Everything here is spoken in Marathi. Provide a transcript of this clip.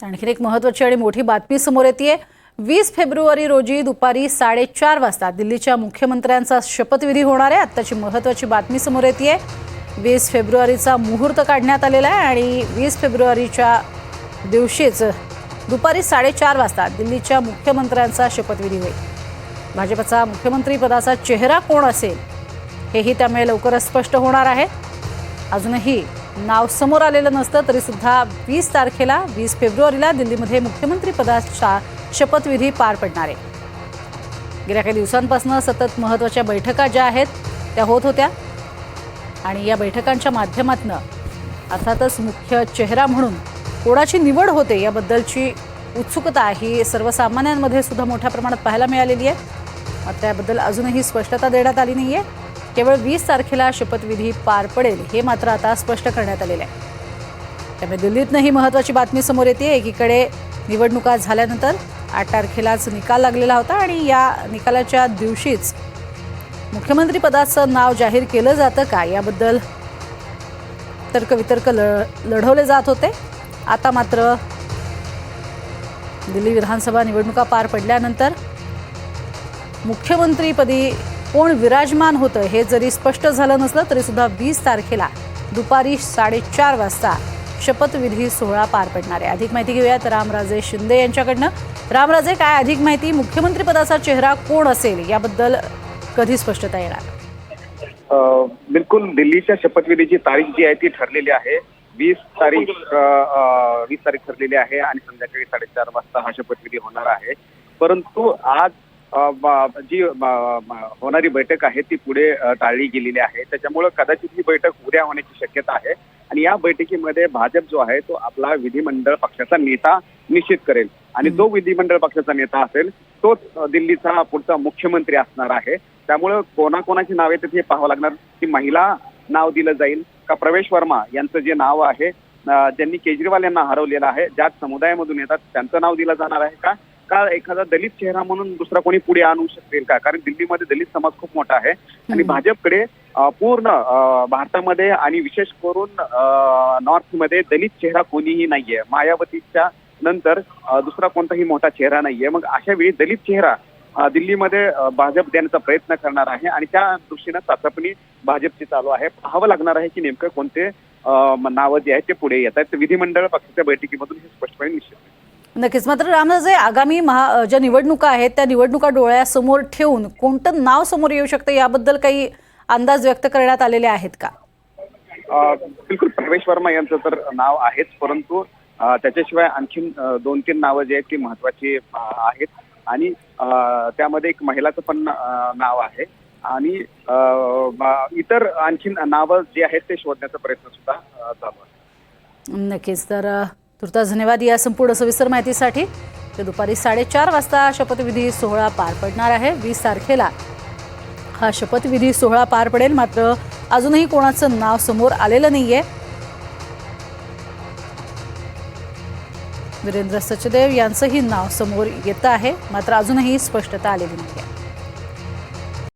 आणखी एक महत्त्वाची आणि मोठी बातमी समोर येते। 20 फेब्रुवारी रोजी दुपारी 4:30 वाजता दिल्लीच्या मुख्यमंत्र्यांचा शपथविधी होणार आहे। आत्ताची महत्त्वाची बातमी समोर येते। 20 फेब्रुवारीचा मुहूर्त काढण्यात आलेला आहे आणि 20 फेब्रुवारीच्या दिवशीच दुपारी 4:30 वाजता दिल्लीच्या मुख्यमंत्र्यांचा शपथविधी होईल। भाजपचा मुख्यमंत्री पदाचा चेहरा कोण असेल हेही त्यामुळे लवकरच स्पष्ट होणार आहे। अजूनही नाव समोर आलेलं नसतं तरी सुद्धा 20 तारखेला 20 फेब्रुवारीला दिल्लीमध्ये मुख्यमंत्री पदाचा शपथविधी पार पडणार आहे। गेल्या काही दिवसांपासून सतत महत्त्वाच्या बैठका ज्या आहेत त्या होत होत्या आणि या बैठकांच्या माध्यमातून अर्थातच मुख्य चेहरा म्हणून कोणाची निवड होते याबद्दलची उत्सुकता ही सर्वसामान्यांमध्ये सुद्धा मोठ्या प्रमाणात पाहायला मिळालेली आहे। मात्र त्याबद्दल अजूनही स्पष्टता देण्यात आली नाहीये। केवळ 20 तारखेला शपथविधी पार पडेल हे मात्र आता स्पष्ट करण्यात आलेले आहे। त्यामुळे दिल्लीतही महत्त्वाची बातमी समोर येते। एकीकडे निवडणुका झाल्यानंतर 8 तारखेलाच निकाल लागलेला होता आणि या निकालाच्या दिवशीच मुख्यमंत्री पदाचं नाव जाहीर केलं जातं का याबद्दल तर्कवितर्क लढवले जात होते। आता मात्र दिल्ली विधानसभा निवडणुका पार पडल्यानंतर मुख्यमंत्रीपदी कोण विराजमान होतं हे जरी स्पष्ट झालं नसलं तरी सुद्धा 20 तारखेला दुपारी 4:30 वाजता शपथविधी सोहळा पार पडणार आहे। अधिक माहिती घेऊयात रामराजे शिंदे यांच्याकडनं। रामराजे, काय अधिक माहिती? मुख्यमंत्री पदाचा चेहरा कोण असेल याबद्दल कधी स्पष्टता येणार? बिलकुल, दिल्लीच्या शपथविधीची तारीख जी आहे ती ठरलेली आहे। 20 तारीख ठरलेली आहे आणि संध्याकाळी 4:30 वाजता हा शपथविधी होणार आहे। परंतु आज जी होणारी बैठक आहे ती पुढे टाळली गेलेली आहे। त्याच्यामुळे कदाचित ही बैठक उद्या होण्याची शक्यता आहे आणि या बैठकीमध्ये भाजप जो आहे तो आपला विधिमंडळ पक्षाचा नेता निश्चित करेल आणि जो विधिमंडळ पक्षाचा नेता असेल तोच दिल्लीचा पुढचा मुख्यमंत्री असणार आहे। त्यामुळे कोणाकोणाची नावे तिथे पाहावं लागणार की महिला नाव दिलं जाईल का प्रवेश वर्मा यांचं जे नाव आहे ज्यांनी केजरीवाल यांना हरवलेलं आहे, ज्या समुदायामधून येतात त्यांचं नाव दिलं जाणार आहे का एखादा दलित चेहरा म्हणून दुसरा कोणी पुढे आणू शकेल का? कारण दिल्लीमध्ये दलित समाज खूप मोठा आहे आणि भाजपकडे पूर्ण भारतामध्ये आणि विशेष करून नॉर्थ मध्ये दलित चेहरा कोणीही नाहीये। मायावतीच्या नंतर दुसरा कोणताही मोठा चेहरा नाहीये। मग अशा वेळी दलित चेहरा दिल्लीमध्ये भाजप देण्याचा प्रयत्न करणार आहे आणि त्या दृष्टीनं चाचपणी भाजपची चालू आहे। पाहावं लागणार आहे की नेमकं कोणते नावं जे आहेत ते पुढे येत आहेत। विधिमंडळ पक्षाच्या बैठकीमधून हे स्पष्टपणे निश्चित आहे। नक्कीच। मात्र रामराजे, आगामी ज्या निवडणुका आहेत त्या निवडणुका डोळ्यासमोर ठेवून कोणतं नाव समोर येऊ शकतं याबद्दल काही अंदाज व्यक्त करण्यात आलेले आहेत का? बिलकुल, प्रवेश वर्मा यांचं तर नाव आहेच, परंतु त्याच्याशिवाय आणखीन 2-3 नावं जे आहेत ती महत्वाची आहेत आणि त्यामध्ये एक महिलाचं पण नाव आहे आणि इतर आणखीन नावं जी आहेत ते शोधण्याचा प्रयत्न सुद्धा चालू आहे। नक्कीच। तर तुर्तास धन्यवाद या संपूर्ण सविस्तर माहितीसाठी। ते दुपारी 4:30 वाजता शपथविधी सोहळा पार पडणार आहे। 20 तारखेला हा शपथविधी सोहळा पार पडेल। मात्र अजूनही कोणाचं नाव समोर आलेलं नाहीये। वीरेंद्र सचदेव यांचंही नाव समोर येतं आहे, मात्र अजूनही स्पष्टता आलेली नाहीये।